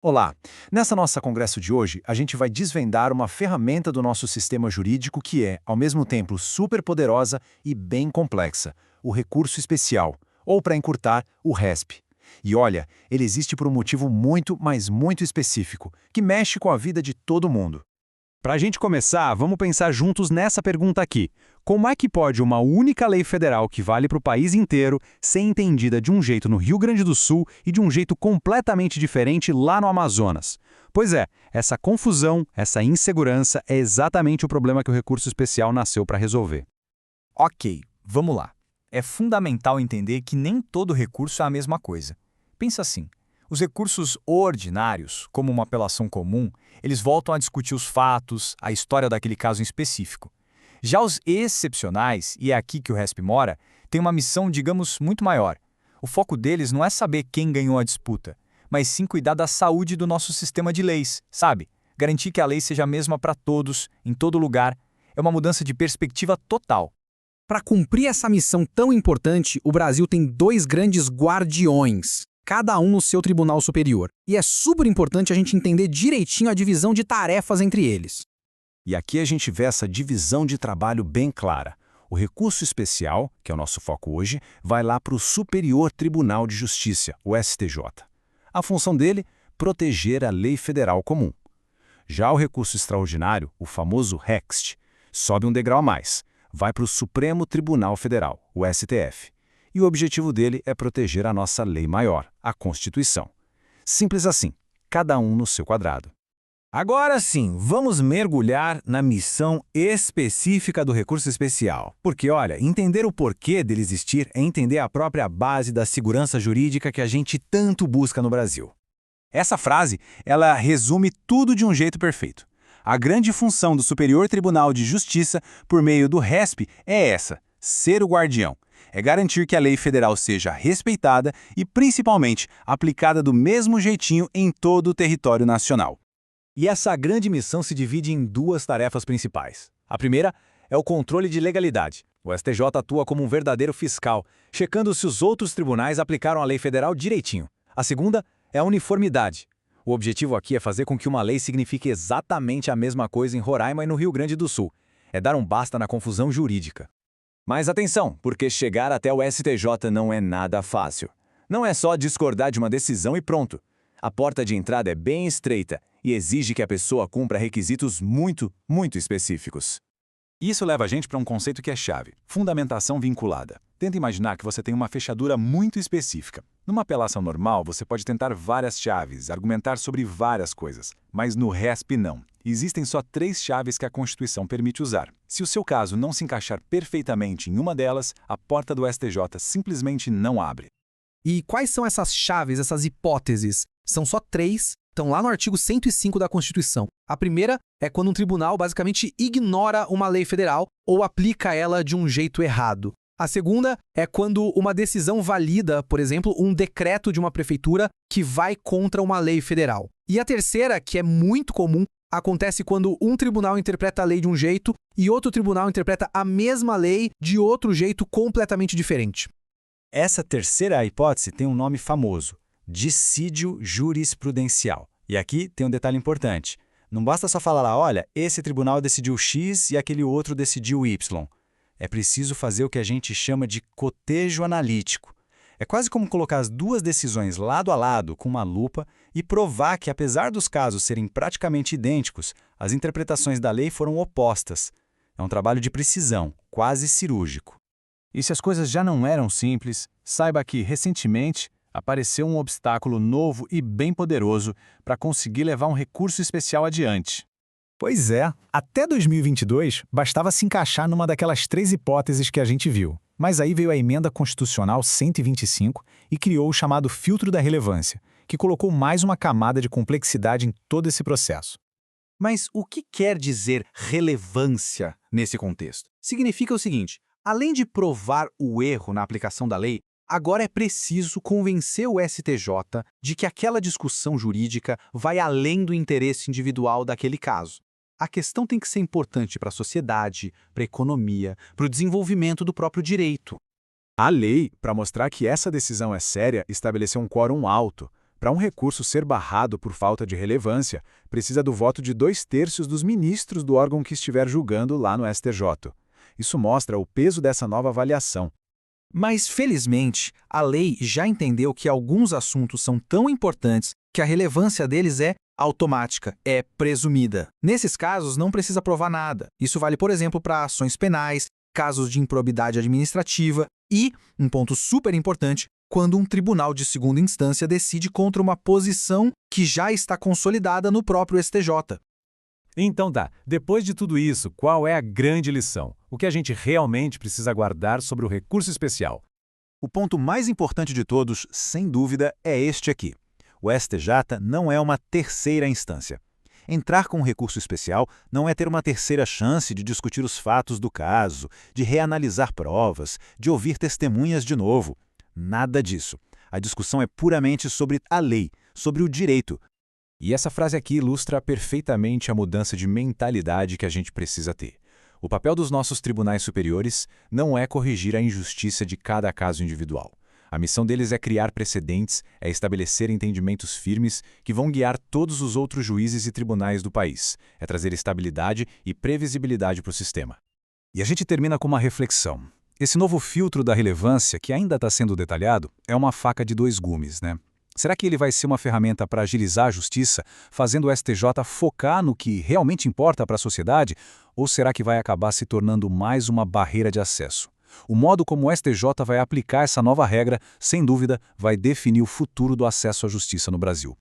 Olá! Nessa nossa congresso de hoje, a gente vai desvendar uma ferramenta do nosso sistema jurídico que é, ao mesmo tempo, super poderosa e bem complexa, o recurso especial, ou para encurtar, o RESP. E olha, ele existe por um motivo muito, mas muito específico, que mexe com a vida de todo mundo. Para a gente começar, vamos pensar juntos nessa pergunta aqui. Como é que pode uma única lei federal que vale para o país inteiro ser entendida de um jeito no Rio Grande do Sul e de um jeito completamente diferente lá no Amazonas? Pois é, essa confusão, essa insegurança é exatamente o problema que o recurso especial nasceu para resolver. Ok, vamos lá. É fundamental entender que nem todo recurso é a mesma coisa. Pensa assim, os recursos ordinários, como uma apelação comum, eles voltam a discutir os fatos, a história daquele caso em específico. Já os excepcionais, e é aqui que o RESP mora, têm uma missão, digamos, muito maior. O foco deles não é saber quem ganhou a disputa, mas sim cuidar da saúde do nosso sistema de leis, sabe? Garantir que a lei seja a mesma para todos, em todo lugar. É uma mudança de perspectiva total. Para cumprir essa missão tão importante, o Brasil tem dois grandes guardiões, cada um no seu tribunal superior. E é super importante a gente entender direitinho a divisão de tarefas entre eles. E aqui a gente vê essa divisão de trabalho bem clara. O recurso especial, que é o nosso foco hoje, vai lá para o Superior Tribunal de Justiça, o STJ. A função dele, proteger a lei federal comum. Já o recurso extraordinário, o famoso REXT, sobe um degrau a mais, vai para o Supremo Tribunal Federal, o STF. E o objetivo dele é proteger a nossa lei maior, a Constituição. Simples assim, cada um no seu quadrado. Agora sim, vamos mergulhar na missão específica do recurso especial. Porque, olha, entender o porquê dele existir é entender a própria base da segurança jurídica que a gente tanto busca no Brasil. Essa frase, ela resume tudo de um jeito perfeito. A grande função do Superior Tribunal de Justiça, por meio do RESP, é essa: ser o guardião. É garantir que a lei federal seja respeitada e, principalmente, aplicada do mesmo jeitinho em todo o território nacional. E essa grande missão se divide em duas tarefas principais. A primeira é o controle de legalidade. O STJ atua como um verdadeiro fiscal, checando se os outros tribunais aplicaram a lei federal direitinho. A segunda é a uniformidade. O objetivo aqui é fazer com que uma lei signifique exatamente a mesma coisa em Roraima e no Rio Grande do Sul. É dar um basta na confusão jurídica. Mas atenção, porque chegar até o STJ não é nada fácil. Não é só discordar de uma decisão e pronto. A porta de entrada é bem estreita e exige que a pessoa cumpra requisitos muito específicos. Isso leva a gente para um conceito que é chave: fundamentação vinculada. Tenta imaginar que você tem uma fechadura muito específica. Numa apelação normal, você pode tentar várias chaves, argumentar sobre várias coisas. Mas no RESP não. Existem só 3 chaves que a Constituição permite usar. Se o seu caso não se encaixar perfeitamente em uma delas, a porta do STJ simplesmente não abre. E quais são essas chaves, essas hipóteses? São só 3, estão lá no artigo 105 da Constituição. A primeira é quando um tribunal basicamente ignora uma lei federal ou aplica ela de um jeito errado. A segunda é quando uma decisão valida, por exemplo, um decreto de uma prefeitura que vai contra uma lei federal. E a terceira, que é muito comum, acontece quando um tribunal interpreta a lei de um jeito e outro tribunal interpreta a mesma lei de outro jeito completamente diferente. Essa terceira hipótese tem um nome famoso: dissídio jurisprudencial. E aqui tem um detalhe importante. Não basta só falar lá, olha, esse tribunal decidiu X e aquele outro decidiu Y. É preciso fazer o que a gente chama de cotejo analítico. É quase como colocar as duas decisões lado a lado com uma lupa e provar que, apesar dos casos serem praticamente idênticos, as interpretações da lei foram opostas. É um trabalho de precisão, quase cirúrgico. E se as coisas já não eram simples, saiba que, recentemente, apareceu um obstáculo novo e bem poderoso para conseguir levar um recurso especial adiante. Pois é, até 2022 bastava se encaixar numa daquelas 3 hipóteses que a gente viu. Mas aí veio a Emenda Constitucional 125 e criou o chamado filtro da relevância, que colocou mais uma camada de complexidade em todo esse processo. Mas o que quer dizer relevância nesse contexto? Significa o seguinte: além de provar o erro na aplicação da lei, agora é preciso convencer o STJ de que aquela discussão jurídica vai além do interesse individual daquele caso. A questão tem que ser importante para a sociedade, para a economia, para o desenvolvimento do próprio direito. A lei, para mostrar que essa decisão é séria, estabeleceu um quórum alto. Para um recurso ser barrado por falta de relevância, precisa do voto de 2/3 dos ministros do órgão que estiver julgando lá no STJ. Isso mostra o peso dessa nova avaliação. Mas, felizmente, a lei já entendeu que alguns assuntos são tão importantes que a relevância deles é automática, é presumida. Nesses casos, não precisa provar nada. Isso vale, por exemplo, para ações penais, casos de improbidade administrativa e, um ponto super importante, quando um tribunal de segunda instância decide contra uma posição que já está consolidada no próprio STJ. Então tá, depois de tudo isso, qual é a grande lição? O que a gente realmente precisa guardar sobre o recurso especial? O ponto mais importante de todos, sem dúvida, é este aqui. O STJ não é uma terceira instância. Entrar com um recurso especial não é ter uma terceira chance de discutir os fatos do caso, de reanalisar provas, de ouvir testemunhas de novo. Nada disso. A discussão é puramente sobre a lei, sobre o direito. E essa frase aqui ilustra perfeitamente a mudança de mentalidade que a gente precisa ter. O papel dos nossos tribunais superiores não é corrigir a injustiça de cada caso individual. A missão deles é criar precedentes, é estabelecer entendimentos firmes que vão guiar todos os outros juízes e tribunais do país, é trazer estabilidade e previsibilidade para o sistema. E a gente termina com uma reflexão. Esse novo filtro da relevância, que ainda está sendo detalhado, é uma faca de 2 gumes, né? Será que ele vai ser uma ferramenta para agilizar a justiça, fazendo o STJ focar no que realmente importa para a sociedade? Ou será que vai acabar se tornando mais uma barreira de acesso? O modo como o STJ vai aplicar essa nova regra, sem dúvida, vai definir o futuro do acesso à justiça no Brasil.